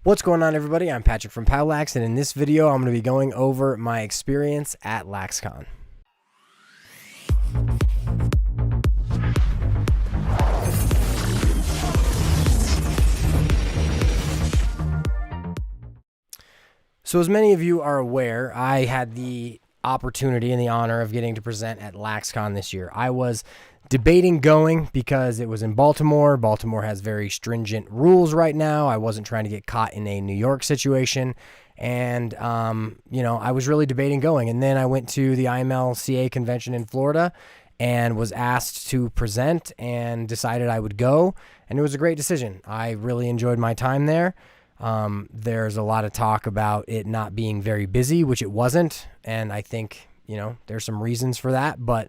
What's going on, everybody? I'm Patrick from POWLAX, and in this video I'm going to be going over my experience at LaxCon. So as many of you are aware, I had the opportunity and the honor of getting to present at LaxCon this year. I was debating going because it was in Baltimore. Baltimore has very stringent rules right now. I wasn't trying to get caught in a New York situation. And, I was really debating going. And then I went to the IMLCA convention in Florida and was asked to present and decided I would go. And it was a great decision. I really enjoyed my time there. There's a lot of talk about it not being very busy, which it wasn't. And I think, there's some reasons for that. But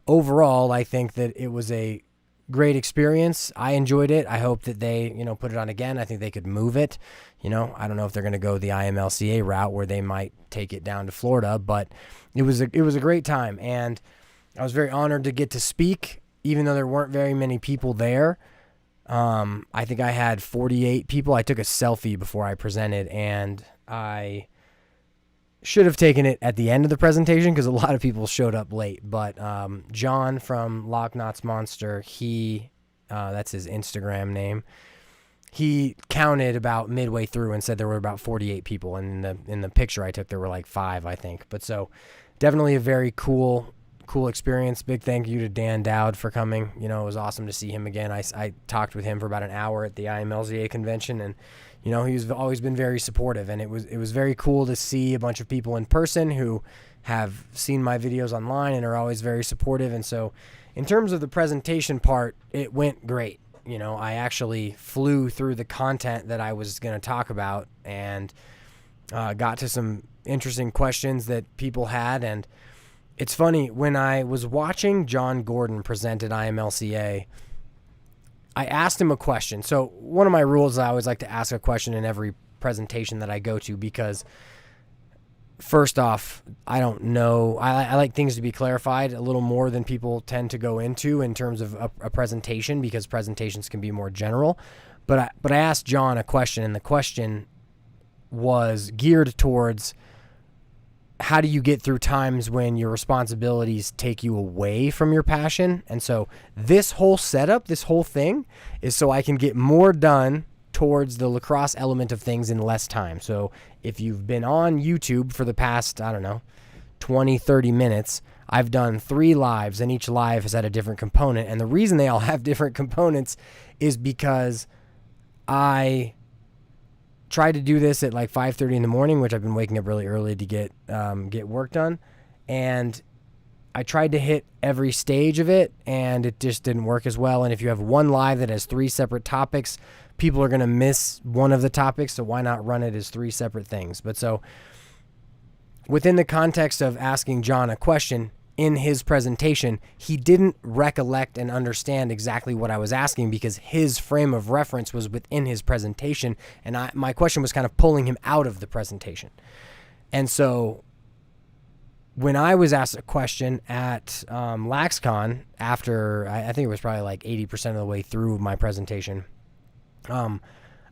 overall, I think that it was a great experience. I enjoyed it. I hope that they, put it on again. I think they could move it. I don't know if they're going to go the IMLCA route where they might take it down to Florida, but it was a great time. And I was very honored to get to speak, even though there weren't very many people there. I think I had 48 people. I took a selfie before I presented, and I should have taken it at the end of the presentation because a lot of people showed up late. But John from Loch Knots Monster, that's his Instagram name, he counted about midway through and said there were about 48 people. And in the picture I took, there were like 5, I think. But so definitely a very cool experience. Big thank you to Dowd for coming. It was awesome to see him again. I talked with him for about an hour at the IMLCA convention, and he's always been very supportive, and it was very cool to see a bunch of people in person who have seen my videos online and are always very supportive. And so in terms of the presentation part, it went great. I actually flew through the content that I was going to talk about and got to some interesting questions that people had. And it's funny, when I was watching John Gordon present at IMLCA, I asked him a question. So one of my rules is I always like to ask a question in every presentation that I go to because, first off, I don't know. I like things to be clarified a little more than people tend to go into in terms of a presentation, because presentations can be more general. But I asked John a question, and the question was geared towards, how do you get through times when your responsibilities take you away from your passion? And so this whole setup, this whole thing, is so I can get more done towards the lacrosse element of things in less time. So if you've been on YouTube for the past, 20, 30 minutes, I've done 3 lives, and each live has had a different component. And the reason they all have different components is because I tried to do this at like 5:30 in the morning, which I've been waking up really early to get work done. And I tried to hit every stage of it, and it just didn't work as well. And if you have one live that has 3 separate topics, people are going to miss one of the topics. So why not run it as 3 separate things? But so within the context of asking John a question in his presentation, he didn't recollect and understand exactly what I was asking because his frame of reference was within his presentation, and my question was kind of pulling him out of the presentation. And so when I was asked a question at LaxCon, after I think it was probably like 80% of the way through my presentation,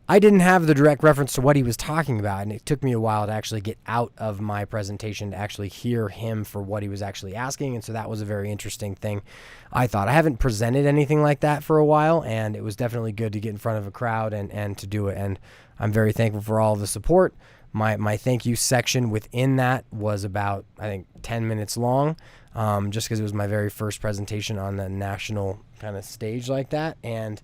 I didn't have the direct reference to what he was talking about, and it took me a while to actually get out of my presentation to actually hear him for what he was actually asking. And so that was a very interesting thing, I thought. I haven't presented anything like that for a while, and it was definitely good to get in front of a crowd and to do it. And I'm very thankful for all the support. My thank you section within that was about, I think, 10 minutes long, just because it was my very first presentation on the national kind of stage like that. And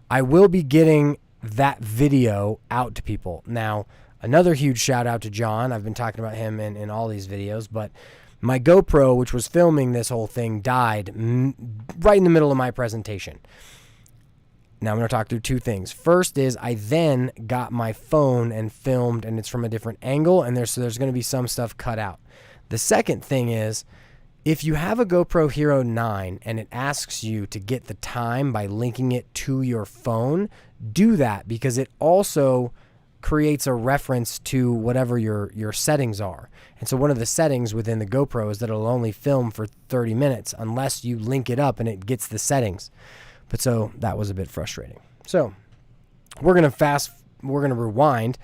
I will be getting that video out to people. Now, another huge shout out to John. I've been talking about him in all these videos, but my GoPro, which was filming this whole thing, died right in the middle of my presentation. Now I'm going to talk through 2 things. First is I then got my phone and filmed, and it's from a different angle, and there's going to be some stuff cut out. The second thing is, if you have a GoPro Hero 9 and it asks you to get the time by linking it to your phone, do that, because it also creates a reference to whatever your settings are. And so one of the settings within the GoPro is that it'll only film for 30 minutes unless you link it up and it gets the settings. But so that was a bit frustrating. So we're going to fast gonna rewind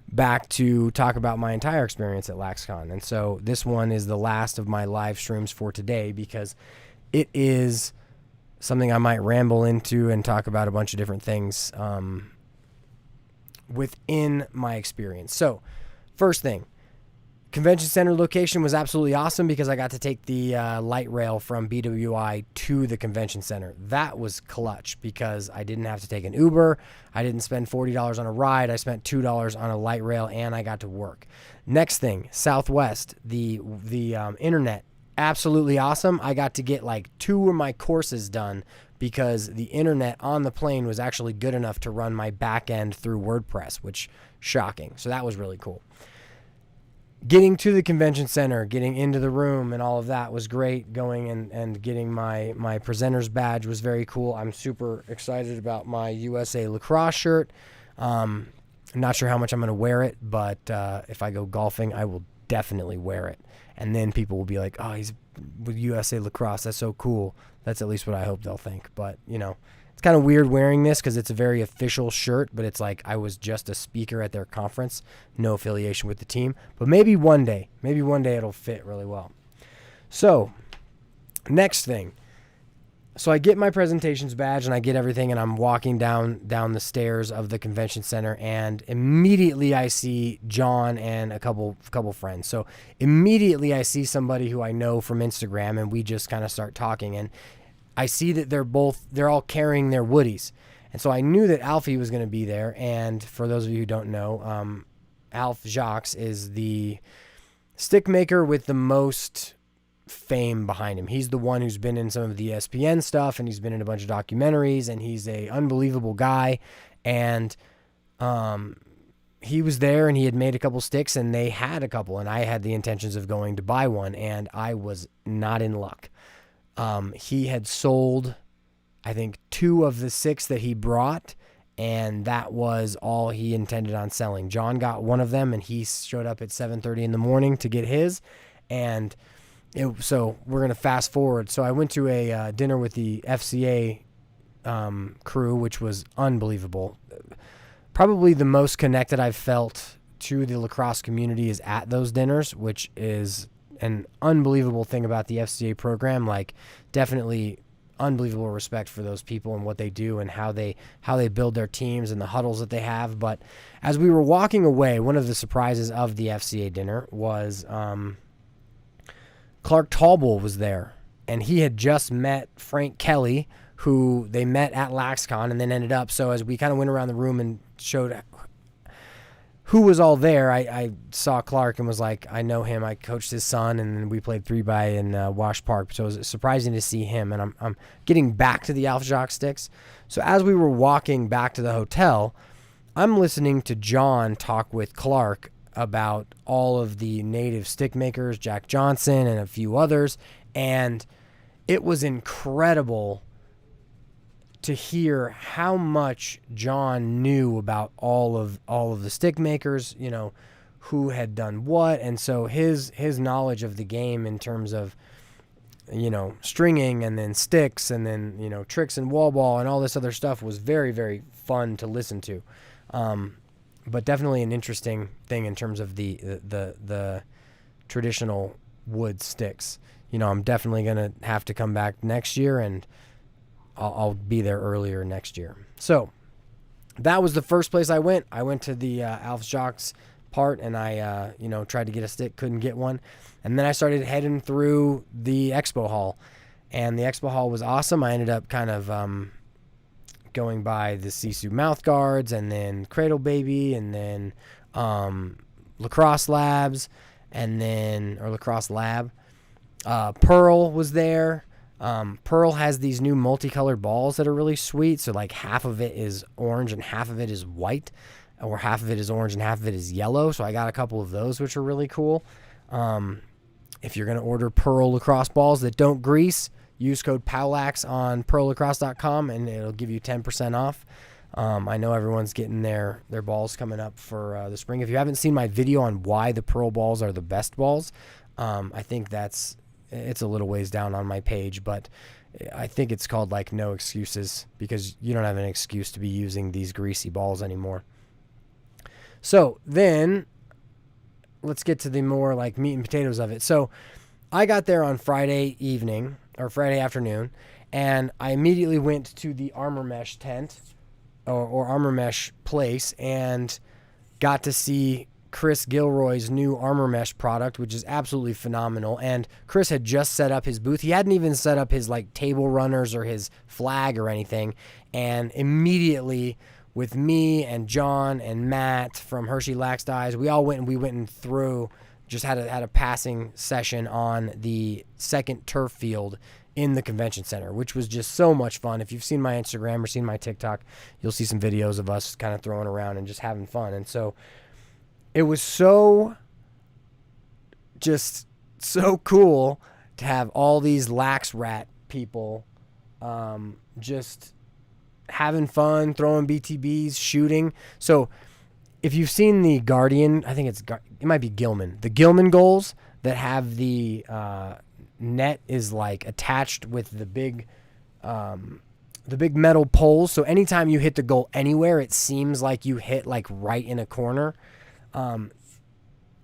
back to talk about my entire experience at LaxCon. And so this one is the last of my live streams for today because it is something I might ramble into and talk about a bunch of different things within my experience. So first thing, convention center location was absolutely awesome because I got to take the light rail from BWI to the convention center. That was clutch because I didn't have to take an Uber. I didn't spend $40 on a ride. I spent $2 on a light rail, and I got to work. Next thing, Southwest, the internet, absolutely awesome. I got to get like 2 of my courses done because the internet on the plane was actually good enough to run my back end through WordPress, which shocking. So that was really cool. Getting to the convention center, getting into the room and all of that was great. Going and getting my presenter's badge was very cool. I'm super excited about my USA Lacrosse shirt. I'm not sure how much I'm going to wear it, but if I go golfing, I will definitely wear it. And then people will be like, oh, he's with USA Lacrosse. That's so cool. That's at least what I hope they'll think. But, you know, it's kind of weird wearing this because it's a very official shirt, but it's like I was just a speaker at their conference, no affiliation with the team. But maybe one day it'll fit really well. So next thing. So I get my presentations badge and I get everything, and I'm walking down the stairs of the convention center, and immediately I see John and a couple friends. So immediately I see somebody who I know from Instagram, and we just kind of start talking, and I see that they're all carrying their woodies. And so I knew that Alfie was going to be there. And for those of you who don't know, Alf Jacques is the stick maker with the most fame behind him. He's the one who's been in some of the ESPN stuff, and he's been in a bunch of documentaries, and he's a unbelievable guy. And he was there, and he had made a couple sticks, and they had a couple, and I had the intentions of going to buy one, and I was not in luck. He had sold, I think, 2 of the 6 that he brought, and that was all he intended on selling. John got one of them, and he showed up at 7:30 in the morning to get his. And so we're going to fast forward. So I went to a dinner with the FCA crew, which was unbelievable. Probably the most connected I've felt to the lacrosse community is at those dinners, which is an unbelievable thing about the FCA program. Like, definitely unbelievable respect for those people and what they do and how they build their teams and the huddles that they have. But as we were walking away, one of the surprises of the FCA dinner was Clark Talbot was there, and he had just met Frank Kelly, who they met at LaxCon and then ended up. So as we kind of went around the room and showed who was all there, I saw Clark and was like, I know him. I coached his son, and then we played 3x in Wash Park. So it was surprising to see him. And I'm getting back to the Alf Jacques sticks. So as we were walking back to the hotel, I'm listening to John talk with Clark about all of the native stick makers, Jack Johnson and a few others. And it was incredible to hear how much John knew about all of the stick makers, you know, who had done what. And so his knowledge of the game in terms of, you know, stringing and then sticks and then, you know, tricks and wall ball and all this other stuff was very, very fun to listen to. But definitely an interesting thing in terms of the traditional wood sticks. You know, I'm definitely going to have to come back next year, and I'll be there earlier next year. So that was the first place I went. I went to the Alf Jacques part, and I, tried to get a stick, couldn't get one. And then I started heading through the Expo Hall, and the Expo Hall was awesome. I ended up kind of going by the Sisu mouth guards, and then Cradle Baby, and then Lacrosse Labs, or Lacrosse Lab. Pearl was there. Pearl has these new multicolored balls that are really sweet. So like half of it is orange and half of it is white, or half of it is orange and half of it is yellow. So I got a couple of those, which are really cool. If you're going to order Pearl lacrosse balls that don't grease, use code POWLAX on pearllacrosse.com and it'll give you 10% off. I know everyone's getting their balls coming up for the spring. If you haven't seen my video on why the Pearl balls are the best balls, I think it's a little ways down on my page, but I think it's called like No Excuses, because you don't have an excuse to be using these greasy balls anymore. So then let's get to the more like meat and potatoes of it. So I got there on Friday evening or Friday afternoon, and I immediately went to the Armor Mesh tent or Armor Mesh place and got to see Chris Gilroy's new Armor Mesh product, which is absolutely phenomenal. And Chris had just set up his booth. He hadn't even set up his like table runners or his flag or anything. And immediately with me and John and Matt from Hershey Lax Dyes, we went and threw, just had a passing session on the second turf field in the convention center, which was just so much fun. If you've seen my Instagram or seen my TikTok, you'll see some videos of us kind of throwing around and just having fun. And so it was so cool to have all these Lax Rat people just having fun, throwing BTBs, shooting. So if you've seen the Guardian, I think it might be Gilman. The Gilman goals that have the net is like attached with the big metal poles. So anytime you hit the goal anywhere, it seems like you hit like right in a corner.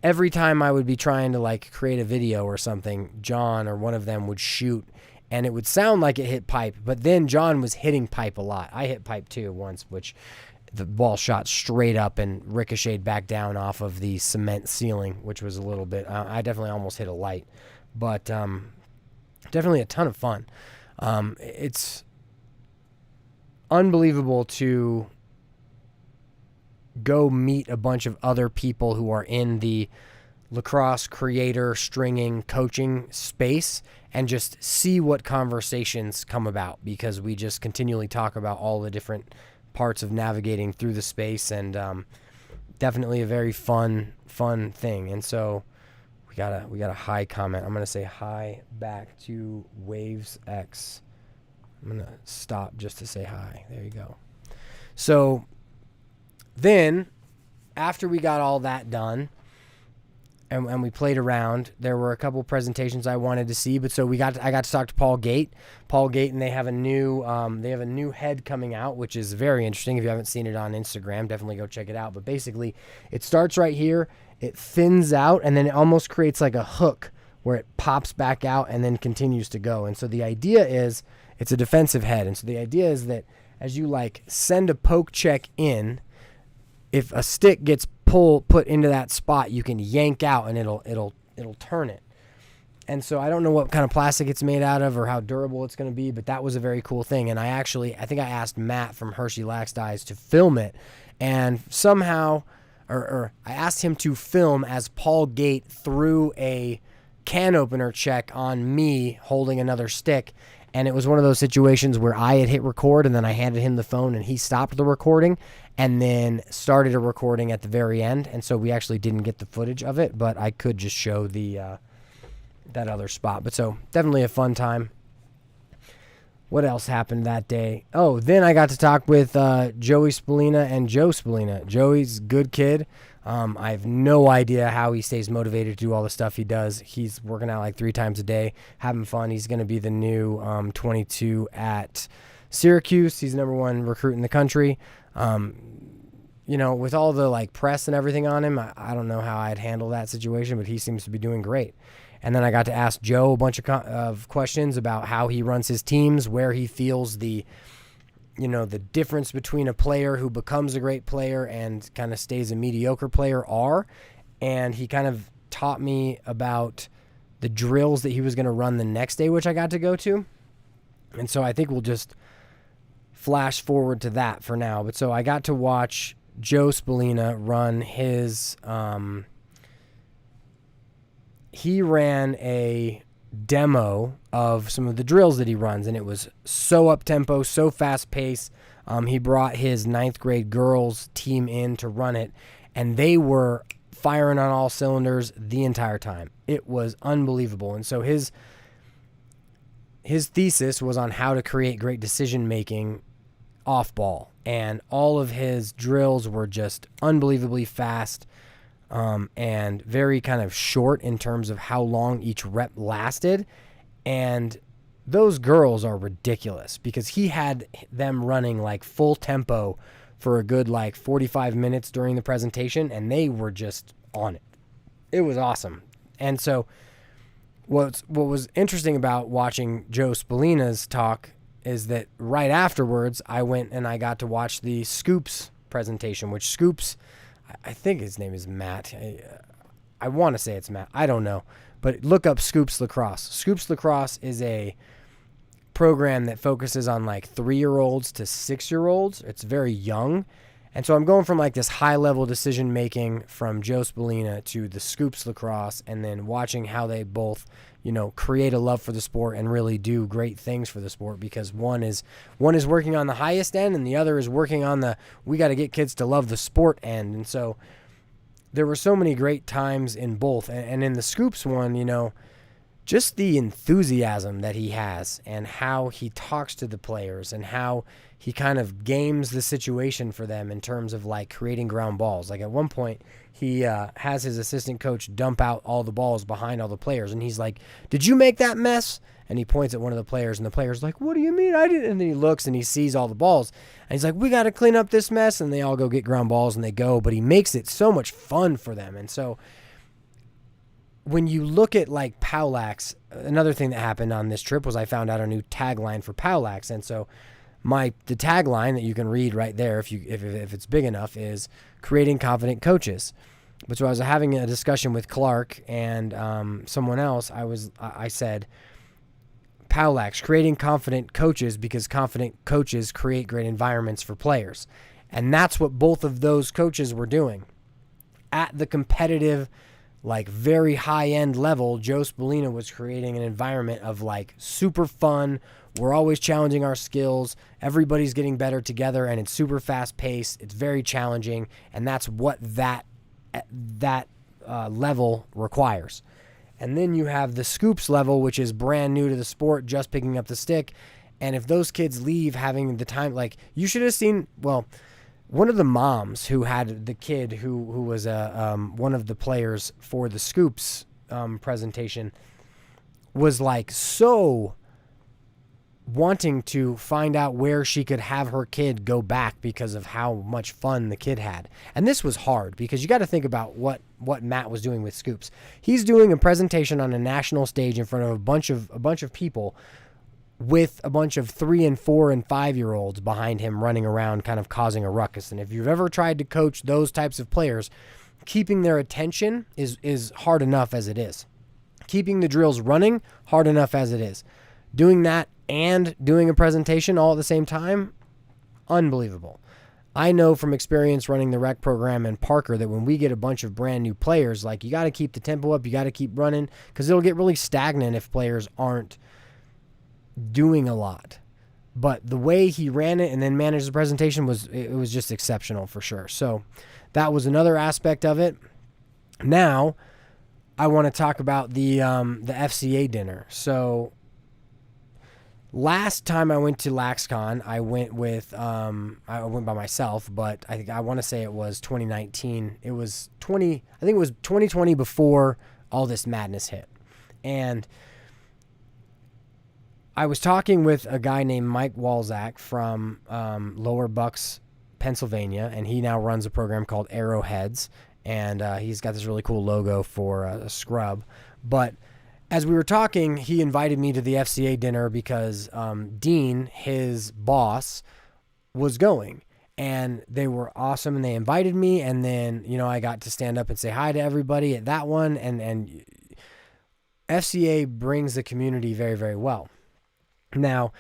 Every time I would be trying to like create a video or something, John or one of them would shoot and it would sound like it hit pipe, but then John was hitting pipe a lot. I hit pipe too once, which the ball shot straight up and ricocheted back down off of the cement ceiling, which was a little bit, I definitely almost hit a light, but definitely a ton of fun. It's unbelievable to go meet a bunch of other people who are in the lacrosse creator, stringing, coaching space and just see what conversations come about, because we just continually talk about all the different parts of navigating through the space, and definitely a very fun thing. And so we got a hi comment. I'm gonna say hi back to Waves X. I'm gonna stop just to say hi. There you go. So then, after we got all that done, and we played around, there were a couple presentations I wanted to see. But so I got to talk to Paul Gate, and they have a new head coming out, which is very interesting. If you haven't seen it on Instagram, definitely go check it out. But basically, it starts right here, it thins out, and then it almost creates like a hook where it pops back out and then continues to go. And so the idea is, it's a defensive head, and so the idea is that as you like send a poke check in, if a stick gets put into that spot, you can yank out and it'll turn it. And so I don't know what kind of plastic it's made out of or how durable it's going to be, but that was a very cool thing. And I think I asked Matt from Hershey Lax Dyes to film it, and somehow, or I asked him to film as Paul Gate threw a can opener check on me holding another stick. And it was one of those situations where I had hit record and then I handed him the phone and he stopped the recording and then started a recording at the very end. And so we actually didn't get the footage of it, but I could just show the that other spot. But so definitely a fun time. What else happened that day? Oh, then I got to talk with Joey Spalina and Joe Spalina. Joey's a good kid. I have no idea how he stays motivated to do all the stuff he does. He's working out like 3 times a day, having fun. He's going to be the new 22 at Syracuse. He's the number 1 recruit in the country. You know, with all the like press and everything on him, I don't know how I'd handle that situation, but he seems to be doing great. And then I got to ask Joe a bunch of questions about how he runs his teams, where he feels the difference between a player who becomes a great player and kind of stays a mediocre player are. And he kind of taught me about the drills that he was going to run the next day, which I got to go to. And so I think we'll just flash forward to that for now. But so I got to watch Joe Spalina run his, he ran a demo of some of the drills that he runs, and it was so up-tempo, so fast-paced. He brought his 9th grade girls team in to run it, and they were firing on all cylinders the entire time. It was unbelievable. And so his thesis was on how to create great decision-making off ball, and all of his drills were just unbelievably fast, and very kind of short in terms of how long each rep lasted. And those girls are ridiculous because he had them running like full tempo for a good like 45 minutes during the presentation, and they were just on it. It was awesome. And so what was interesting about watching Joe Spalina's talk is that right afterwards, I went and I got to watch the Scoops presentation, which Scoops, I think his name is Matt. I want to say it's Matt. I don't know. But look up Scoops Lacrosse. Scoops Lacrosse is a program that focuses on like 3-year-olds to 6-year-olds. It's very young. And so I'm going from like this high-level decision-making from Joe Spalina to the Scoops Lacrosse, and then watching how they both, create a love for the sport and really do great things for the sport, because one is working on the highest end and the other is working on we got to get kids to love the sport end. And so there were so many great times in both. And in the Scoops one, just the enthusiasm that he has and how he talks to the players and how he kind of games the situation for them in terms of like creating ground balls. Like at one point he has his assistant coach dump out all the balls behind all the players, and he's like, "Did you make that mess?" And he points at one of the players, and the player's like, "What do you mean I didn't?" And then he looks and he sees all the balls, and he's like, "We got to clean up this mess." And they all go get ground balls and they go, but he makes it so much fun for them. And so when you look at like POWLAX, another thing that happened on this trip was I found out a new tagline for POWLAX. And so the tagline that you can read right there, if it's big enough, is creating confident coaches. But so I was having a discussion with Clark and someone else. I said, POWLAX, creating confident coaches, because confident coaches create great environments for players. And that's what both of those coaches were doing. At the competitive, like very high-end level, Joe Spalina was creating an environment of like super fun. We're always challenging our skills. Everybody's getting better together, and it's super fast-paced. It's very challenging, and that's what that level requires. And then you have the Scoops level, which is brand new to the sport, just picking up the stick. And if those kids leave having the time, like you should have seen, well, one of the moms who had the kid who was one of the players for the Scoops presentation was like so wanting to find out where she could have her kid go back because of how much fun the kid had. And this was hard because you got to think about what Matt was doing with Scoops. He's doing a presentation on a national stage in front of a bunch of people with a bunch of 3 and 4 and 5-year-olds behind him running around kind of causing a ruckus. And if you've ever tried to coach those types of players, keeping their attention is hard enough as it is. Keeping the drills running, hard enough as it is. Doing that and doing a presentation all at the same time, unbelievable. I know from experience running the rec program in Parker that when we get a bunch of brand new players, like you got to keep the tempo up, you got to keep running, because it'll get really stagnant if players aren't doing a lot. But the way he ran it and then managed the presentation was just exceptional for sure. So that was another aspect of it. Now I want to talk about the FCA dinner. So last time I went to LaxCon, I went by myself, but I want to say it was 2019. It was 2020 before all this madness hit. And I was talking with a guy named Mike Walzak from Lower Bucks, Pennsylvania, and he now runs a program called Arrowheads, and he's got this really cool logo for a scrub. But as we were talking, he invited me to the FCA dinner because Dean, his boss, was going. And they were awesome, and they invited me, and then, I got to stand up and say hi to everybody at that one, and FCA brings the community very, very well. Now,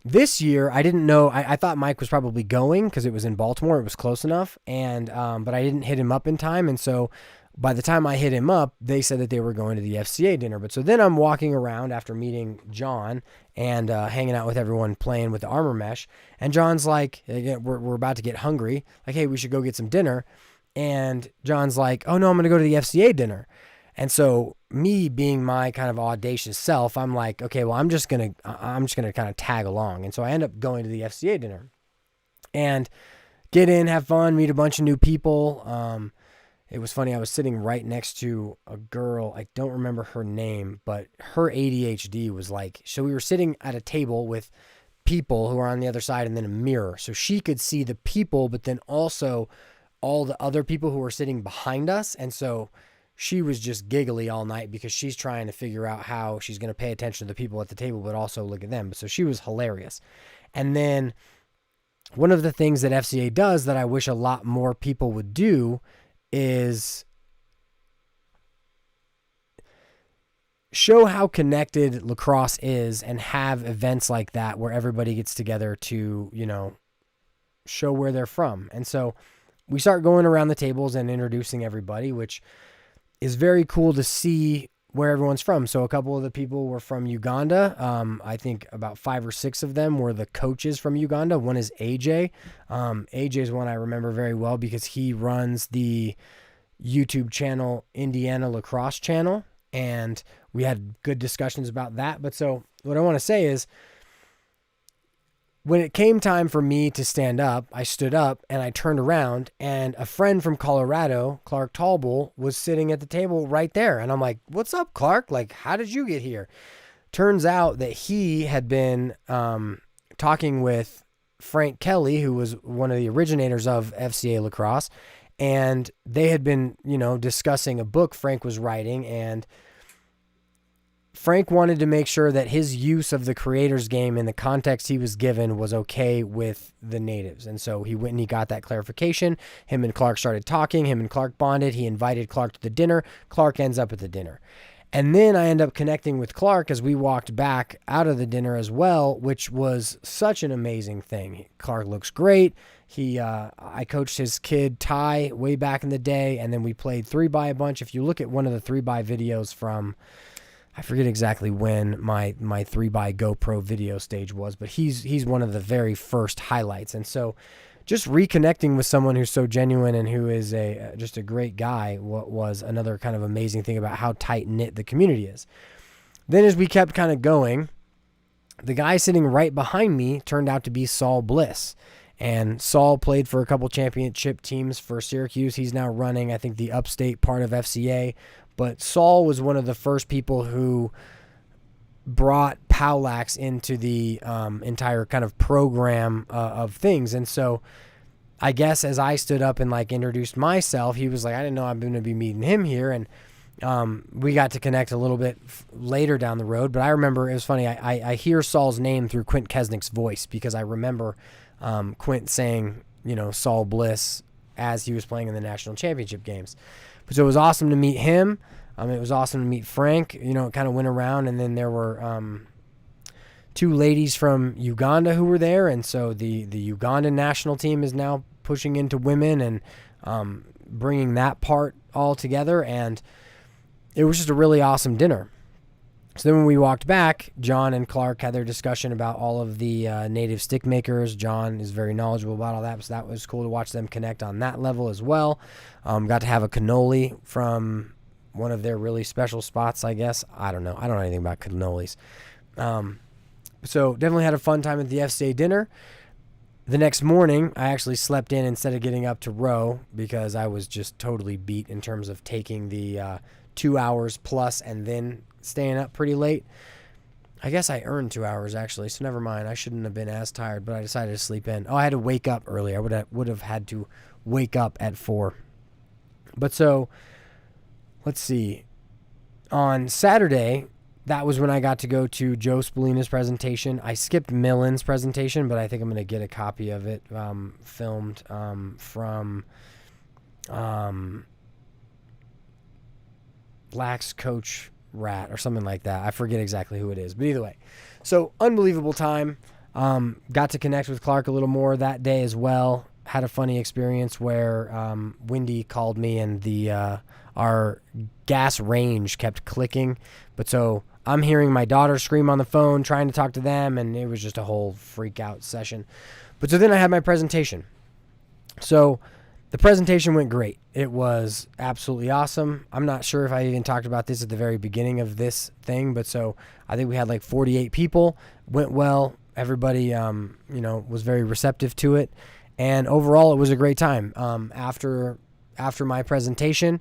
this year, I didn't know, I thought Mike was probably going because it was in Baltimore, it was close enough, and but I didn't hit him up in time, and so by the time I hit him up, they said that they were going to the FCA dinner. But so then I'm walking around after meeting John and hanging out with everyone playing with the armor mesh. And John's like, we're about to get hungry. Like, hey, we should go get some dinner. And John's like, oh no, I'm going to go to the FCA dinner. And so me being my kind of audacious self, I'm like, okay, well, I'm just going to kind of tag along. And so I end up going to the FCA dinner and get in, have fun, meet a bunch of new people. It was funny. I was sitting right next to a girl. I don't remember her name, but her ADHD was like, so we were sitting at a table with people who are on the other side and then a mirror. So she could see the people, but then also all the other people who were sitting behind us. And so she was just giggly all night because she's trying to figure out how she's going to pay attention to the people at the table, but also look at them. So she was hilarious. And then one of the things that FCA does that I wish a lot more people would do is show how connected lacrosse is and have events like that where everybody gets together to, you know, show where they're from. And so we start going around the tables and introducing everybody, which is very cool to see where everyone's from. So a couple of the people were from Uganda. I think about 5 or 6 of them were the coaches from Uganda. One is AJ. AJ is one I remember very well because he runs the YouTube channel Indiana Lacrosse Channel, and we had good discussions about that. But so what I want to say is, when it came time for me to stand up, I stood up and I turned around, and a friend from Colorado, Clark Talbot, was sitting at the table right there. And I'm like, what's up, Clark? Like, how did you get here? Turns out that he had been talking with Frank Kelly, who was one of the originators of FCA Lacrosse, and they had been, you know, discussing a book Frank was writing, and Frank wanted to make sure that his use of the creator's game in the context he was given was okay with the natives. And so he went and he got that clarification. Him and Clark started talking. Him and Clark bonded. He invited Clark to the dinner. Clark ends up at the dinner. And then I end up connecting with Clark as we walked back out of the dinner as well, which was such an amazing thing. Clark looks great. I coached his kid, Ty, way back in the day, and then we played 3x a bunch. If you look at one of the 3x videos from, I forget exactly when my 3x GoPro video stage was, but he's one of the very first highlights. And so just reconnecting with someone who's so genuine and who is just a great guy was another kind of amazing thing about how tight-knit the community is. Then as we kept kind of going, the guy sitting right behind me turned out to be Saul Bliss. And Saul played for a couple championship teams for Syracuse. He's now running, I think, the upstate part of FCA. But Saul was one of the first people who brought POWLAX into the entire kind of program of things. And so I guess as I stood up and like introduced myself, he was like, I didn't know I'm going to be meeting him here. And we got to connect a little bit later down the road. But I remember, it was funny, I hear Saul's name through Quint Kesnick's voice because I remember Quint saying, you know, Saul Bliss as he was playing in the national championship games. So it was awesome to meet him. It was awesome to meet Frank. You know, it kind of went around, and then there were 2 ladies from Uganda who were there, and so the Uganda national team is now pushing into women and bringing that part all together, and it was just a really awesome dinner. So then when we walked back, John and Clark had their discussion about all of the native stick makers. John is very knowledgeable about all that, so that was cool to watch them connect on that level as well. Got to have a cannoli from one of their really special spots, I guess. I don't know anything about cannolis. So definitely had a fun time at the FCA dinner. The next morning, I actually slept in instead of getting up to row because I was just totally beat in terms of taking the 2 hours plus and then staying up pretty late. I guess I earned 2 hours actually, so never mind. I shouldn't have been as tired, but I decided to sleep in. Oh, I had to wake up early. I would have had to wake up at 4. But so, let's see. On Saturday, that was when I got to go to Joe Spalina's presentation. I skipped Millen's presentation, but I think I'm going to get a copy of it filmed from Lax Coach Rat or something like that. I forget exactly who it is, but either way. So unbelievable time. Got to connect with Clark a little more that day as well. Had a funny experience where Wendy called me and our gas range kept clicking. But so I'm hearing my daughter scream on the phone, trying to talk to them, and it was just a whole freak out session. But so then I had my presentation. So the presentation went great. It was absolutely awesome. I'm not sure if I even talked about this at the very beginning of this thing, but so I think we had like 48 people. Went well. Everybody, was very receptive to it. And overall, it was a great time. After my presentation,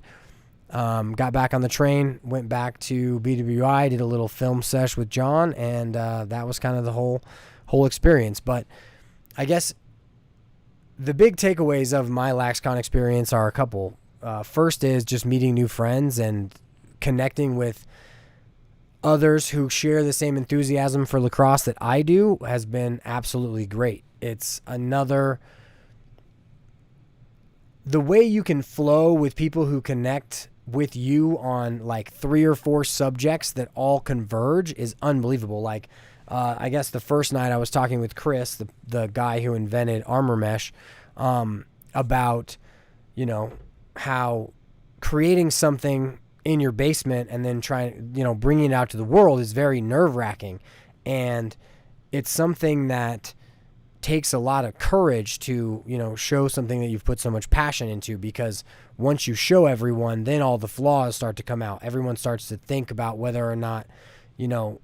got back on the train, went back to BWI, did a little film sesh with John, and that was kind of the whole whole experience. But I guess the big takeaways of my LaxCon experience are a couple. First is just meeting new friends and connecting with others who share the same enthusiasm for lacrosse that I do has been absolutely great. It's the way you can flow with people who connect with you on like 3 or 4 subjects that all converge is unbelievable. Like, I guess the first night I was talking with Chris, the guy who invented armor mesh, about, how creating something in your basement and then bringing it out to the world is very nerve-wracking. And it's something that takes a lot of courage to, show something that you've put so much passion into, because once you show everyone, then all the flaws start to come out. Everyone starts to think about whether or not, you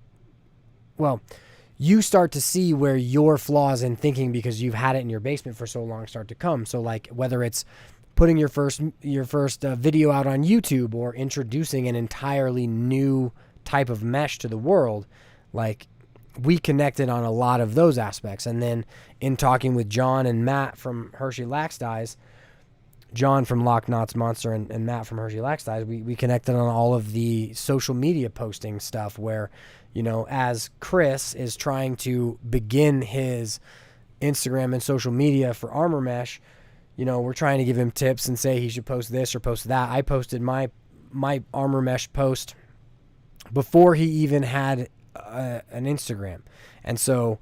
start to see where your flaws in thinking, because you've had it in your basement for so long, start to come. So like whether it's putting your first video out on YouTube or introducing an entirely new type of mesh to the world, like we connected on a lot of those aspects. And then in talking with John and Matt from Hershey Lax Dyes, John from Lock Knots Monster and Matt from Hershey Lax Dyes, we connected on all of the social media posting stuff where, as Chris is trying to begin his Instagram and social media for Armor Mesh, we're trying to give him tips and say he should post this or post that. I posted my Armor Mesh post before he even had an Instagram. And so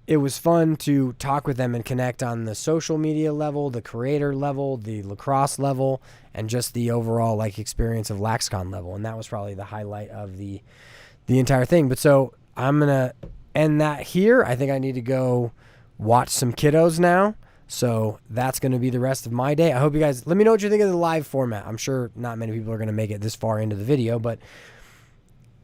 it was fun to talk with them and connect on the social media level, the creator level, the lacrosse level, and just the overall experience of LaxCon level. And that was probably the highlight of the entire thing. But so I'm going to end that here. I think I need to go watch some kiddos now. So that's going to be the rest of my day. I hope you guys, let me know what you think of the live format. I'm sure not many people are going to make it this far into the video, but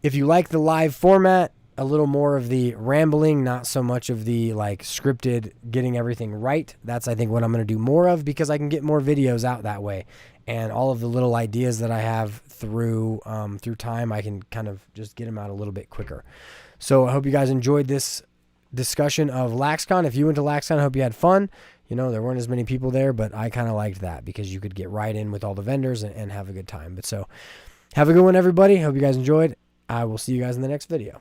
if you like the live format, a little more of the rambling, not so much of the scripted getting everything right, that's I think what I'm going to do more of, because I can get more videos out that way. And all of the little ideas that I have through time, I can kind of just get them out a little bit quicker. So I hope you guys enjoyed this discussion of LaxCon. If you went to LaxCon, I hope you had fun. There weren't as many people there, but I kind of liked that because you could get right in with all the vendors and have a good time. But so have a good one, everybody. Hope you guys enjoyed. I will see you guys in the next video.